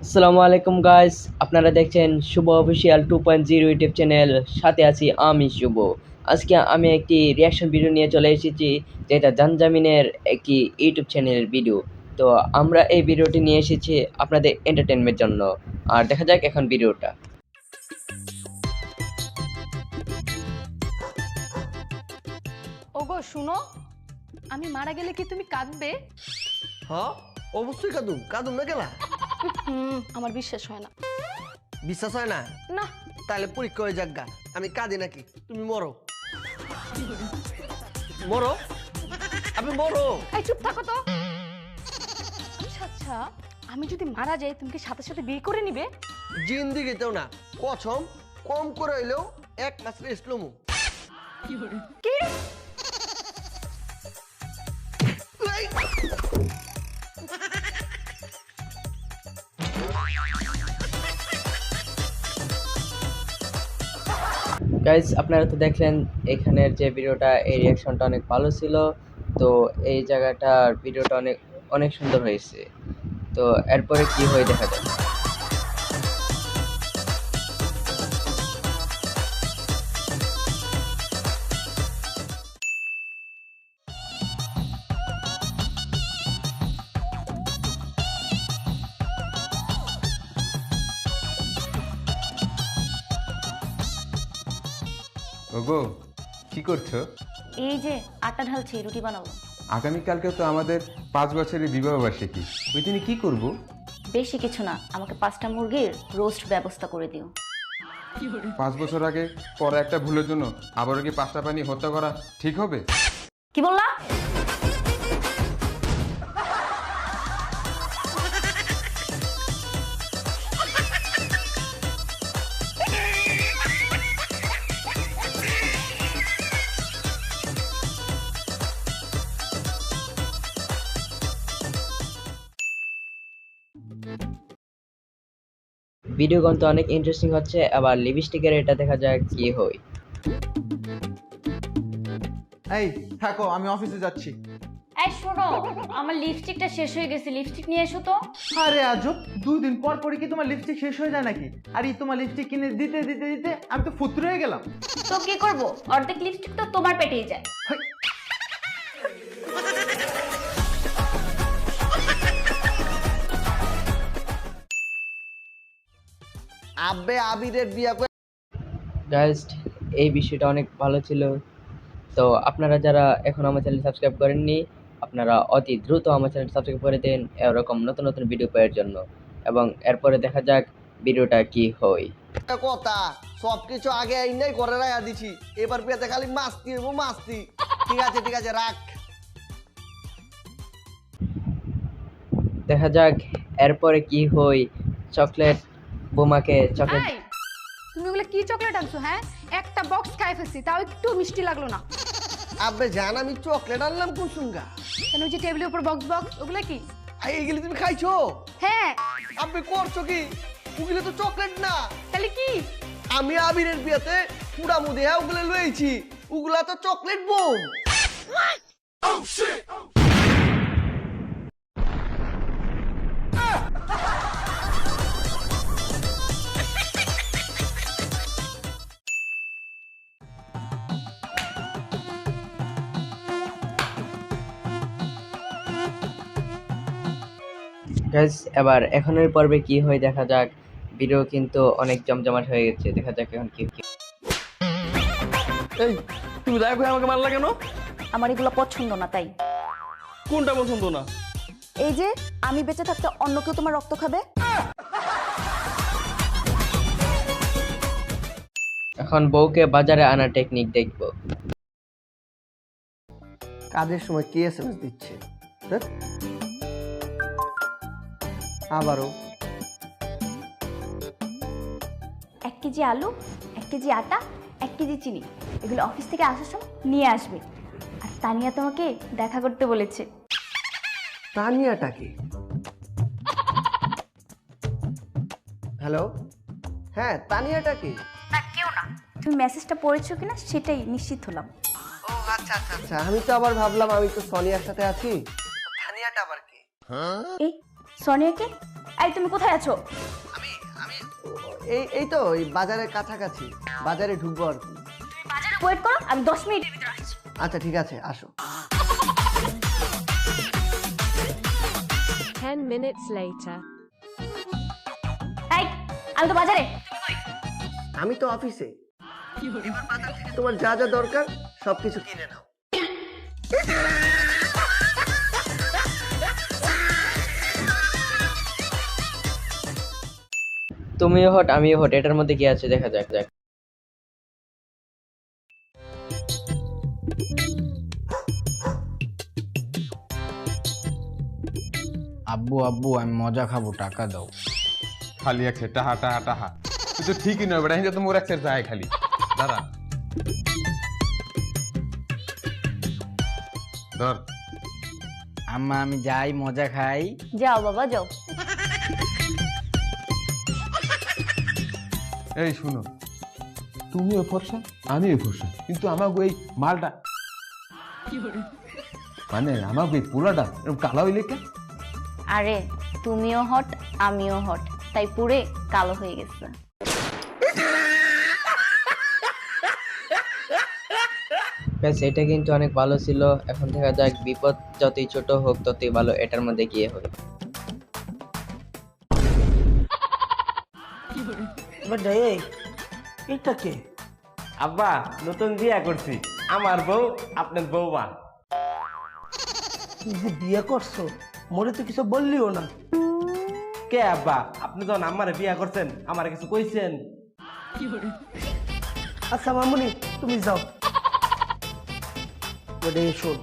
আসসালামু আলাইকুম গাইস, আপনারা দেখছেন শুভ অফিসিয়াল 2.0 ইউটিউব চ্যানেল। সাথে আছি আমি শুভ। আজকে আমি একটি রিয়াকশন ভিডিও নিয়ে চলে এসেছি, যেটা জানজামিনের একটি ইউটিউব চ্যানেলের ভিডিও। তো আমরা এই ভিডিওটি নিয়ে এসেছি আপনাদের এন্টারটেনমেন্টের জন্য। আর দেখা যাক এখন ভিডিওটা। ওগো শুনো, আমি মারা গেলে কি তুমি কাঁদবে? হ্যাঁ, অবশ্যই কাঁদুম কাঁদুম না গেলা। আমার বিশ্বাস হয় না। বিশ্বাস হয় না? না। তাহলে পরীক্ষা হয়ে যাক গা। আমি কাঁদি নাকি? তুমি মরো মরো, আপনি মরো। এই চুপ থাকো তো। আচ্ছা আচ্ছা, আমি যদি মারা যাই তুমি কি সাথে সাথে বিয়ে করে নিবে? জিন্দিগিতেও না, কসম কম করে হইলেও 1 মাস রেস্ট লমু। কি? এই! গাইস, আপনারা তো দেখলেন এখানের যে ভিডিওটা, এই রিয়াকশনটা অনেক ভালো ছিল। তো এই জায়গাটার ভিডিওটা অনেক অনেক সুন্দর হয়েছে। তো এরপরে কি হয় দেখা যাক। ওগো, কি করছো? এই যে আটা ঢালছি, রুটি বানাবো। আগামীকালকে তো আমাদের 5 বছরের বিবাহ বার্ষিকী। ওই দিনে কি করব? বেশি কিছু না, আমাকে 5টা মুরগির রোস্ট ব্যবস্থা করে দিও। 5 বছর আগে পরে একটা ভুলের জন্য আবারও কি 5টা পানি হত্যা করা ঠিক হবে? কি বললা? ভিডিও কিন্তু অনেক ইন্টারেস্টিং হচ্ছে। আবার লিপস্টিকের এটা দেখা যায় কি হয়। এই থাকো, আমি অফিসে যাচ্ছি। এই শোনো, আমার লিপস্টিকটা শেষ হয়ে গেছে, লিপস্টিক নিয়ে এসো তো। আরে আজব, 2 দিন পর পরই কি তোমার লিপস্টিক শেষ হয়ে যায় নাকি? আর এই তোমার লিপস্টিক কিনে দিতে দিতে দিতে আমি তো ফুতুর হয়ে গেলাম। তো কি করব, অর্ধেক লিপস্টিক তো তোমার পেটেই যায়। হাই, আব্বে আবিরের বিয়া করে গাইস, এই বিষয়টা অনেক ভালো ছিল। তো আপনারা যারা এখন আমার চ্যানেল সাবস্ক্রাইব করেননি, আপনারা অতি দ্রুত আমার চ্যানেল সাবস্ক্রাইব করে দেন এরকম নতুন নতুন ভিডিও পাওয়ার জন্য। এবং এরপরে দেখা যাক ভিডিওটা কি হয়। কথা সবকিছু আগে আইনাই করে রাখা দিছি। এবার বিয়াতে খালি মাস্তি হইব মাস্তি। ঠিক আছে রাখ। দেখা যাক এরপরে কি হয়। চকলেট বোমাকে চকলেট। এই, তুমি ওগুলো কি চকলেট আনছো? হ্যাঁ, একটা বক্স খাই ফেলছি, তাও একটু মিষ্টি লাগলো না। আব্বে জান আমি চকলেট আনলাম কুসুঙ্গা। কেন ওই যে টেবিলের উপর বক্স বক্স, ওগুলো কি? এইগুলি তুমি খাইছো? হ্যাঁ। আব্বে করছো কি? ওগুলো তো চকলেট না। তাহলে কি? আমি আবিরের বিয়াতে পুরা মুদে ওগুলো লইছি। ওগুলা তো চকলেট বোম। গাইস, এবার এখনের পর্বে কি হয় দেখা যাক। ভিডিও কিন্তু অনেক জমজমাট হয়ে গেছে, দেখা যাক এখন কি কি। এই তুমি রাগ হয়ে আমাকে মারলা কেন? আমার এগুলো পছন্দ না তাই। কোনটা পছন্দ না? এই যে আমি বেঁচে থাকতে অন্য কেউ তোমার রক্ত খাবে। এখন বউকে বাজারে আনার টেকনিক দেখবো। কাজের সময় কে এসএমএস দিচ্ছে? ধ্যাৎ। আবারও 1 কেজি আলু, 1 কেজি আটা, 1 কেজি চিনি, এগুলো অফিস থেকে আসার সময় নিয়ে আসবে। আর তানিয়া তোমাকে দেখা করতে বলেছে। তানিয়াটাকে। হ্যালো, হ্যাঁ তানিয়াটাকে। না, কেউ না। তুমি মেসেজটা পড়েছো কিনা সেটাই নিশ্চিত হলাম। ও আচ্ছা, আমি তো আবার ভাবলাম আমি তো সোনিয়ার সাথে আছি। তানিয়াটা আবার কি? এই সোনিয়াকে এই তুমি কোথায় আছো? এই তো এই বাজারের কাছাকাছি, বাজারে ঢুকবো আর কি। বাজারে ওয়েট করো, আমি 10 মিনিটের ভিতরে আসছি। আচ্ছা ঠিক আছে, আসো। 10 minutes later. এই আমি তো বাজারে। আমি তো অফিসে। এবার বাজার থেকে তোমার যা যা দরকার সবকিছু কিনে নাও। তুমিও হট আমিও হট, এটার মধ্যে কি আছে দেখা যাক। আব্বু আব্বু আমি মজা খাবো, টাকা দাও। খালি এক টাহা টাহা টাহা, তুই তো ঠিকই নয় বেটা, হিন্দে তো মোর এক যায় খালি। দাঁড়া ধর। আম্মা আমি যাই, মজা খাই। যাও বাবা যাও। এই শুনো, তুমিও ফর্সা আমিও ফর্সা, কিন্তু আমাকে এই মালটা মানে আমাকে এই পোলাটা এরকম কালো হইলে কেন? আরে তুমিও হট আমিও হট, তাই পুরে কালো হয়ে গেছে। ব্যাস, এটা কিন্তু অনেক ভালো ছিল। এখন দেখা যাক বিপদ যতই ছোট হোক ততই ভালো, এটার মধ্যে গিয়ে হয়। এটা কে? আব্বা নতুন বিয়া করছি, আমার বউ আপনার বউমা। তুই যে বিয়ে করছো মরে তো কিছু বললিও না। কে আব্বা, আপনি যখন আমারে বিয়া করছেন আমারে কিছু কইছেন? আচ্ছা মামুনি তুমি যাও। ওরে শোন,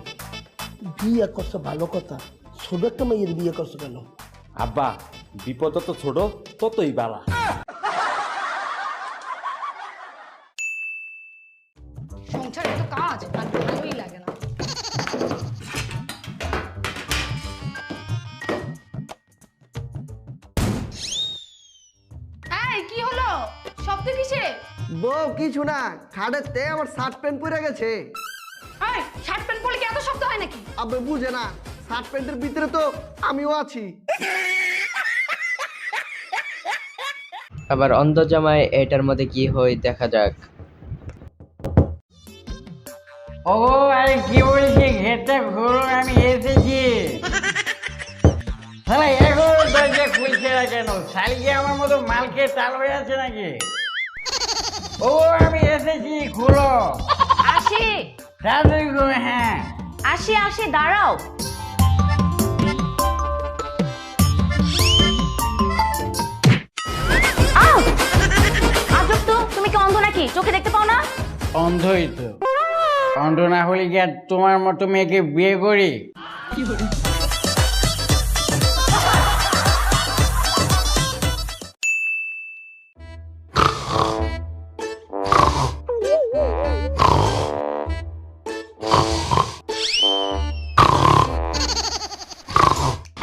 বিয়ে করছো ভালো কথা, ছোট একটা মেয়ের বিয়ে করছো কেন? আব্বা বিপদ যত ছোট ততই বালা। সংসারে তো কাজ আর ভালোই লাগে না। এই কি হলো? শব্দ কিসে? বউ কিছু না, খাটের তে আমার শার্ট প্যান্ট পরে গেছে। এই শার্ট প্যান্ট পরলে কি এত শব্দ হয় নাকি? আবে বুঝে না, শার্ট প্যান্টের ভিতরে তো আমিও আছি। আবার অন্ধ জামাই, এটার মধ্যে কি হয় দেখা যাক। ও আরে কি বলছি, ঘেরটা ঘুরো, আমি এসেছি। তাহলে এখন দরজা খুলছে না কেন? শালিকে আমার মতো মালকে টাল হয়ে আছে নাকি? ও আমি এসেছি, খুলো আসি তাড়াতাড়ি করো। হ্যাঁ আসি আসি, দাঁড়াও। আউ! আজব তো, তুমি কি অন্ধ নাকি? চোখে দেখতে পাও না? অন্ধই তো, অন্ধ না হলে কি আর তোমার মতো মেয়েকে বিয়ে করি?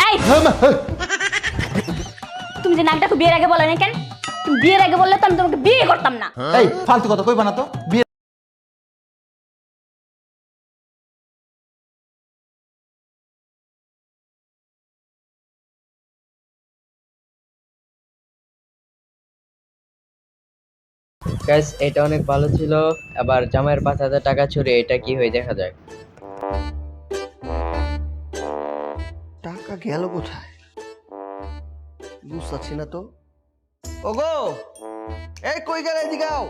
এই! তুমি যে নাকটাকে বিয়ের আগে বলে না কেন? তুমি বিয়ের আগে বললে তো আমি তোমাকে বিয়ে করতাম না। এই ফালতু কথা কইবা না তো। বিয়ে গাইস, এটা অনেক ভালো ছিল। আবার জামাইয়ের 5,000 টাকা চুরি, এটা কি হয় দেখা যাক। টাকা গেল কোথায় বুঝতে না তো। ওগো এই কই গেলে, এদিকে আও।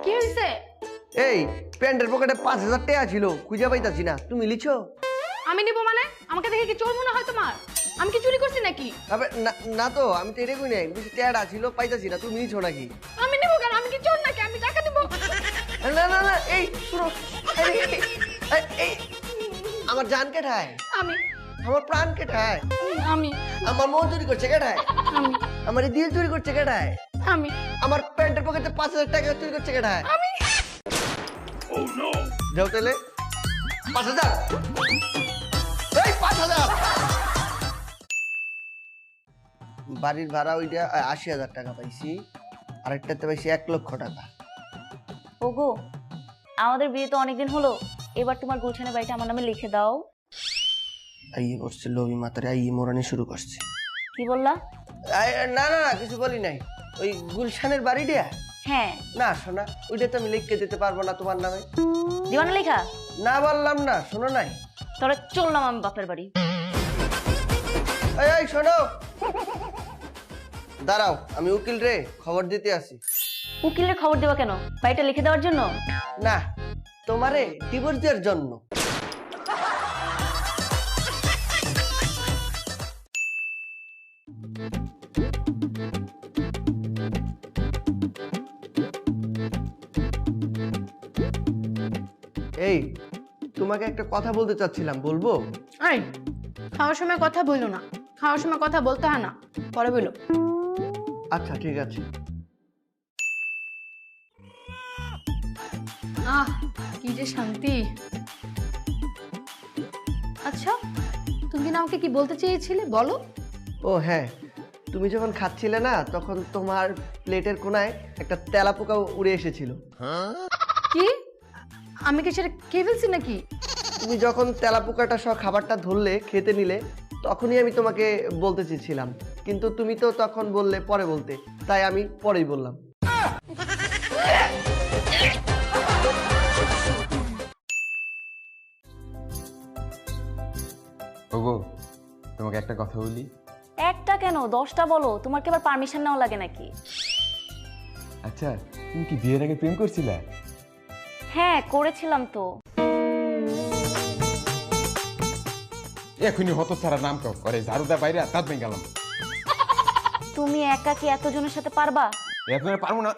কি হইছে? এই প্যান্টের পকেটে 5,000 টাকা ছিল, খুঁজে পাইতাছি না, তুমি লিছো? আমি নিব মানে? আমাকে দেখে কি চোর মনে হয় তোমার? আমি কি চুরি করছি নাকি? আবে না তো, আমি তো এটা কই নাই, বেশি টাকা ছিল পাইতাছি না, তুমি লিছো নাকি? আমি নিব কেন? আমি কি চোর নাকি? আমি টাকা দিব। না না না, এই শুনো, এই আমার জান কেঠায়, আমি আমার প্রাণ কেঠায়, আমি আমার মন চুরি করছে কেঠায়, আমি আমার এই দিল চুরি করছে কেঠায়, আমি আমার প্যান্টের পকেটে 5,000 টাকা চুরি করছে কেঠায়? আমি যাও তাহলে 5,000, এই 5,000। বাড়ির ভাড়া ওইটা 80,000 টাকা পাইছি, আরেকটাতে পাইছি 1,00,000 টাকা। ওগো, আমাদের বিয়ে তো অনেকদিন হলো, এবার তোমার গুলশানের বাড়িটা আমার নামে লিখে দাও। আইয়ে করছে লোভী মাতারে আইয়ে মোরানি শুরু করছে। কি বললা? না না না কিছু বলি নাই। ওই গুলশানের বাড়ি দেয়া হ্যাঁ। না শোনা, ওইটা তো আমি লিখকে দিতে পারবো না তোমার নামে। দিবানা লেখা? না বললাম না, শোনো নাই। তোরা চললাম আমি বাপের বাড়ি। এই শোনো, দাঁড়াও, আমি উকিল রে খবর দিতে আসি। উকিলের খবর দেওয়া কেন? বাড়িটা লিখে দেওয়ার জন্য? না, তোমারে ডিভোর্স দেওয়ার জন্য। এই তোমাকে একটা কথা বলতে চাচ্ছিলাম, বলবো? আই খাওয়ার সময় কথা বইলো না, খাওয়ার সময় কথা বলতে হয় না, পরে বইলো। আচ্ছা ঠিক আছে। আহ কি যে শান্তি। আচ্ছা তুমি না আমাকে কি বলতে চেয়েছিলে বলো? ও হ্যাঁ, তুমি যখন খাচ্ছিলে না তখন তোমার প্লেটের কোনায় একটা তেলাপোকা উড়ে এসেছিল। কি? আমি কি সেটা খেয়ে ফেলছি নাকি? তুমি যখন তেলাপোকাটা সহ খাবারটা ধরলে খেতে নিলে তখনই আমি তোমাকে বলতে চেয়েছিলাম, কিন্তু তুমি তো তখন বললে পরে বলতে, তাই আমি পরেই বললাম। ওগো, তোমাকে একটা কথা বলি। একটা কেন 10টা বলো, তোমার কি আবার পারমিশন নেওয়া লাগে নাকি? আচ্ছা, তুমি কি বিয়ের আগে প্রেম করছিলা? হ্যাঁ করেছিলাম তো। এখনই হত ছাড়া নাম কাও করে ঝাড়ুদা বাইরে তাঁত ভেঙে গেলাম। তুমি একা কি এতজনের সাথে পারবা? এখন আর পারবো না।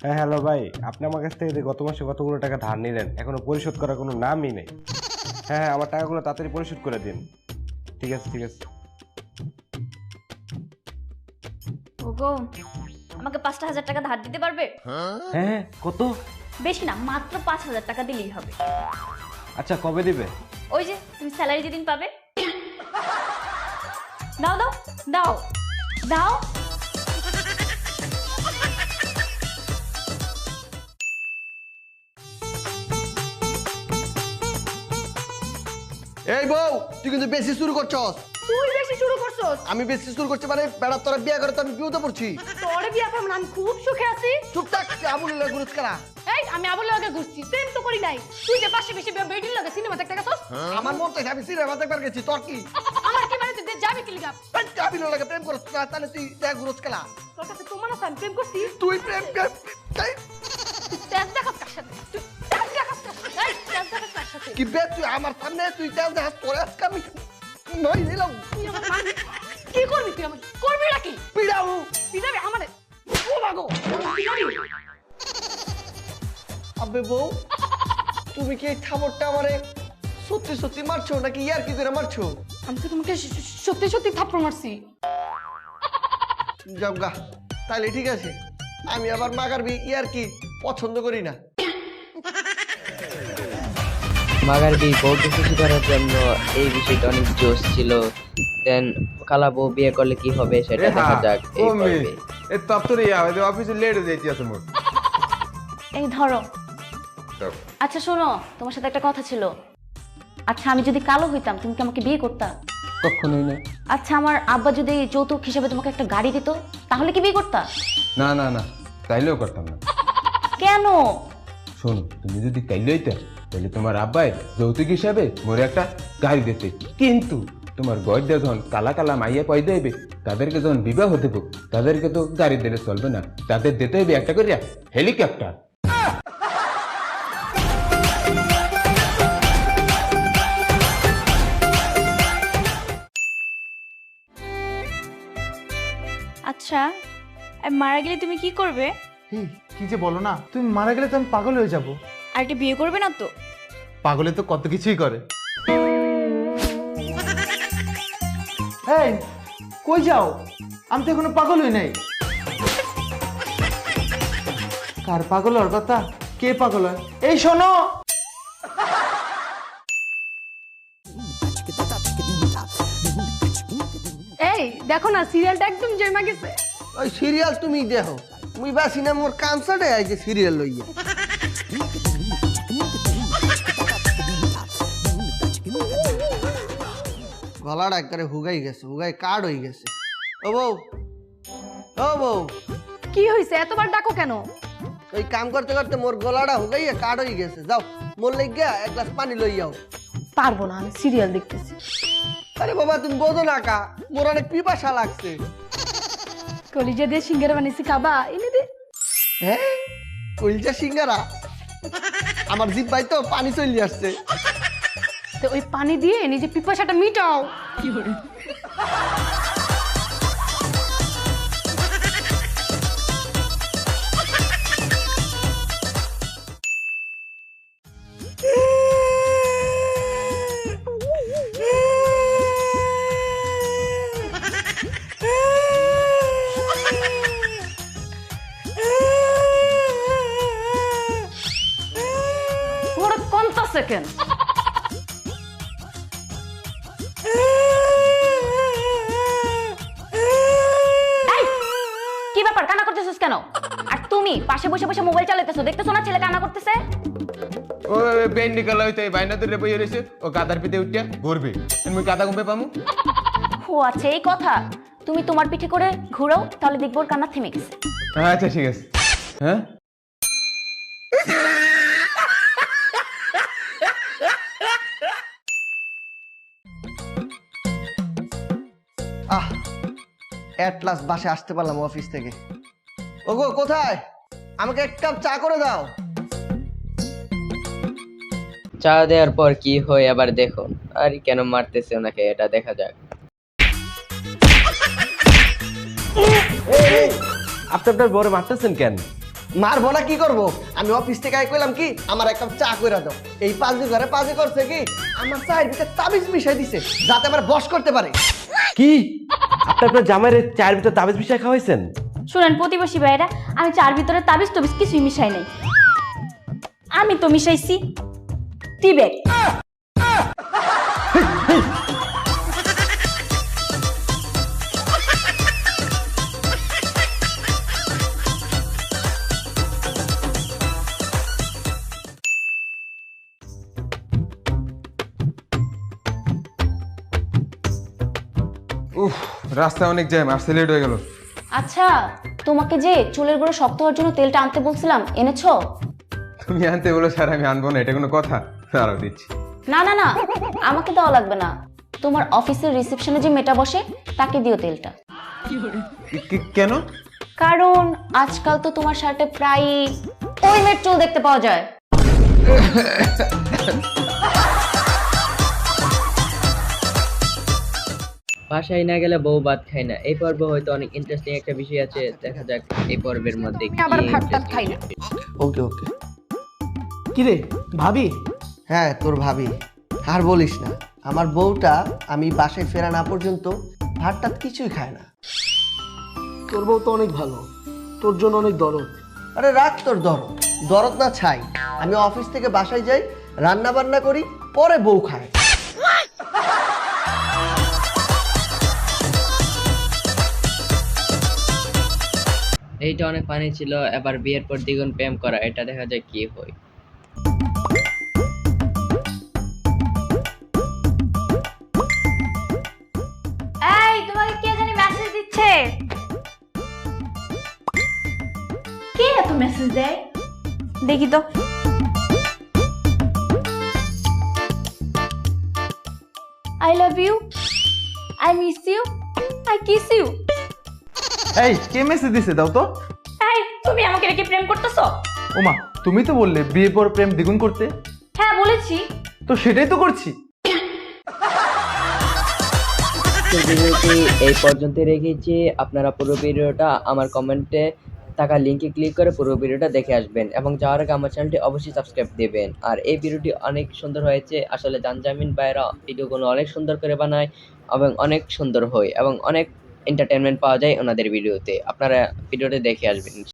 হ্যাঁ হ্যালো ভাই, আপনি আমার কাছ থেকে গত মাসে কতগুলো টাকা ধার নিলেন, এখনো পরিশোধ করার কোনো নামই নেই। হ্যাঁ হ্যাঁ, আমার টাকাগুলো তাড়াতাড়ি পরিশোধ করে দিন। ঠিক আছে ঠিক আছে। ওগো আমাকে 5,000 টাকা ধার দিতে পারবে? হ্যাঁ কত? বেশি না, মাত্র 5,000 টাকা দিলেই হবে। আচ্ছা কবে দিবে? ওই যে তুমি স্যালারি যেদিন পাবে। দাও দাও দাও দাও। এই বউ, তুই কিন্তু বেশি শুরু করছস। তুই বেশি শুরু করছস। আমি বেশি শুরু করছি মানে বেড়া তোরা বিয়ে করে তো আমি বিয়েতে পড়ছি। তোরে বিয়া করব না, আমি খুব সুখে আছি। চুপ থাক, আবুল গুরুজ করা। এই আমি আবুল লগে ঘুরছি, প্রেম তো করি নাই। তুই যে পাশে বেশি বেডির লগে সিনেমা দেখতে গেছস। আমার মন তো আমি সিনেমা দেখবার গেছি, তোর কি? আমার কি মানে তুই যাবি কি লিগা? আবিল লাগে প্রেম করছ না, তাহলে তুই দেখ গুরুজ করা। তোর কাছে তোমার আছে আমি প্রেম করছি। তুই প্রেম তাই তেজ দেখাস কার সাথে? তুই তেজ দেখাস কার সাথে? এই তেজ দেখাস কার সাথে? কি বে তুই আমার সামনে তুই তেল দেখাস, তোরে আজকে আমি নই নিলাম। তুই আমার মারবি? কি করবি তুই আমার? করবি নাকি? পিড়াও পিটাবি আমারে? ও মাগো পিটাবি? আবে বউ, তুমি কি এই থাপড়টা আমারে সত্যি সত্যি মারছো নাকি ইয়ার কি করে মারছো? আমি তো তোমাকে সত্যি সত্যি থাপ্পড় মারছি। জগা, তাহলে ঠিক আছে, আমি আবার মাগারবি ইয়ার কি পছন্দ করি না। মাগারবি বউকে খুশি করার জন্য এই বিষয়টা অনেক জোশ ছিল। দেন কালা বউ বিয়ে করলে কি হবে সেটা দেখা যাক এই পর্বে। এ তপ তো রে অফিসে লেট হয়ে যাইতি আছে মোর। এই ধরো। আচ্ছা শোনো, তোমার সাথে একটা কথা ছিল। আচ্ছা আমি যদি কালো হইতাম তুমি কি আমাকে বিয়ে করতা? কখনোই না। আচ্ছা আমার আব্বা যদি যৌতুক হিসেবে তোমাকে একটা গাড়ি দিত তাহলে কি বিয়ে করতা? না না না, তাইলেও করতাম না। কেন? শোনো, তুমি যদি তাইলে হইতা তাহলে তোমার আব্বাই যৌতুক হিসাবে মোরে একটা গাড়ি দিতে, কিন্তু তোমার গয়দা যখন কালা কালা মাইয়া পয়দা হইবে তাদেরকে যখন বিবাহ দেব তাদেরকে তো গাড়ি দিলে চলবে না, তাদের দিতে হইবে একটা করে হেলিকপ্টার। আচ্ছা মারা গেলে তুমি কি করবে? কি যে বলো না, তুমি মারা গেলে তো আমি পাগল হয়ে যাব। আর এটা বিয়ে করবে না তো? পাগলে তো কত কিছুই করে। এই কই যাও? আমি তো এখনো পাগল হই নাই। কার পাগল হওয়ার কথা? কে পাগল হয়? এই শোনো, এই দেখো না সিরিয়ালটা একদম জমা গেছে। ওই সিরিয়াল তুমি দেখো, মুই বাসি না মোর কানসার্টে আইছে সিরিয়াল লইয়া। গলাটা একবারে হুগাই গেছে, হুগাই কার্ড হয়ে গেছে। ও বউ, ও বউ, কি হয়েছে এতবার ডাকো কেন? ওই কাম করতে করতে মোর গলাটা হুগাইয়া কার্ড হয়ে গেছে। যাও মোর লাগিয়া এক গ্লাস পানি লই যাও। পারবো না, আমি সিরিয়াল দেখতেছি। আরে বাবা তুমি বোঝো না কা, মোর অনেক পিপাসা লাগছে। কলিজা দিয়ে সিঙ্গারা বানিয়েছি, খাবা? এনে দে। হ্যাঁ কইলজা সিঙ্গারা, আমার জিব্বাই তো পানি চলে আসছে। তো ওই পানি দিয়ে নিজে পিপাসাটা মিটাও। ওরা কোনটা সেকেন্ড? কি ব্যাপার, কান্না করতেছিস কেন? আর তুমি পাশে বসে বসে মোবাইল চালাতেছো, দেখতেছো না ছেলে কান্না করতেছে? ও বেন নিকালা হইতে বাইনা ধরে বইয়ে রইছে, ও গাদার পিঠে উঠিয়া ঘুরবে, আমি গাদা ঘুমে পামু। ও আচ্ছা এই কথা। তুমি তোমার পিঠে করে ঘুরাও, তাহলে দেখবো ওর কান্না থেমে গেছে। আচ্ছা ঠিক আছে। হ্যাঁ আহ এট লাস্ট বাসে আসতে পারলাম অফিস থেকে। ওগো কোথায়, আমাকে এক কাপ চা করে দাও। চা দেওয়ার পর কি হয় আবার দেখুন। আর কেন মারতেছে ওনাকে, এটা দেখা যাক। আপনি আপনার বড় মারতেছেন কেন? মারবো না কি করবো, আমি অফিস থেকে কইলাম কি আমার এক কাপ চা করে দাও। এই পাঁচি ঘরে পাঁচি করছে কি আমার চায়ের ভিতরে তাবিজ মিশাই দিছে যাতে আমার বস করতে পারে। কি আপনি আপনার জামাইয়ের চায়ের ভিতর তাবিজ মিশাই খাওয়াইছেন? শুনেন প্রতিবেশী ভাইরা, আমি চার ভিতরে তাবিজ তবিজ কিছুই মিশাই নাই। আমি তো মিশাইছি টিবেক। উফ, রাস্তা অনেক জ্যাম, আসতে লেট হয়ে গেল। আচ্ছা, তোমাকে যে চুলের গোড়া শক্ত হওয়ার জন্য তেলটা আনতে বলছিলাম, এনেছো? তুমি আনতে বলো স্যার, আমি আনবো না, এটা কোনো কথা? দাঁড়াও দিচ্ছি। না না না, আমাকে দেওয়া লাগবে না। তোমার অফিসের রিসেপশনে যে মেয়েটা বসে তাকে দিও তেলটা। কেন? কারণ আজকাল তো তোমার শার্টে প্রায় ওই মেয়ের চুল দেখতে পাওয়া যায়। বাসায় না গেলে বউ ভাত খায় না। এই পর্ব হয়তো অনেক ইন্টারেস্টিং একটা বিষয় আছে, দেখা যাক এই পর্বের মধ্যে কি আবার ভাত টাত interesting খাই না। ওকে ওকে। কিরে ভাবি, হ্যাঁ তোর ভাবি, আর বলিস না, আমার বউটা আমি বাসায় ফেরা না পর্যন্ত ভাত টাত কিছুই খায় না। তোর বউ তো অনেক ভালো, তোর জন্য অনেক দরদ। আরে রাখ তোর দরদ, দরদ না ছাই। আমি অফিস থেকে বাসায় যাই, রান্না বান্না করি, পরে বউ খায়। এইটা অনেক ফানি ছিল। এবার বিয়ের পর দ্বিগুণ প্রেম করা, এটা দেখা যায় কি হয়। এই তোমাকে কে জানি মেসেজ দিচ্ছে। কে এত মেসেজ দেয় দেখি তো। I love you, I miss you, I kiss you. এই কে মেসেজ দিছে দাও তো। এই তুমি আমাকে রেখে প্রেম করতেছো? ওমা, তুমি তো বললে বিয়ে পর প্রেম দ্বিগুণ করতে। হ্যাঁ বলেছি। তো সেটাই তো করছি। ভিডিওটি এই পর্যন্ত রেখেছি। আপনারা পুরো ভিডিওটা আমার কমেন্টে থাকা লিঙ্কে ক্লিক করে পুরো ভিডিওটা দেখে আসবেন এবং যাওয়ার আগে আমার চ্যানেলটি অবশ্যই সাবস্ক্রাইব দেবেন। আর এই ভিডিওটি অনেক সুন্দর হয়েছে। আসলে জানজামিন ভাইরা ভিডিওগুলো অনেক সুন্দর করে বানায় এবং অনেক সুন্দর হয় এবং অনেক এন্টারটেনমেন্ট পাওয়া যায় ওনাদের ভিডিওতে। আপনারা ভিডিওটি দেখে আসবেন।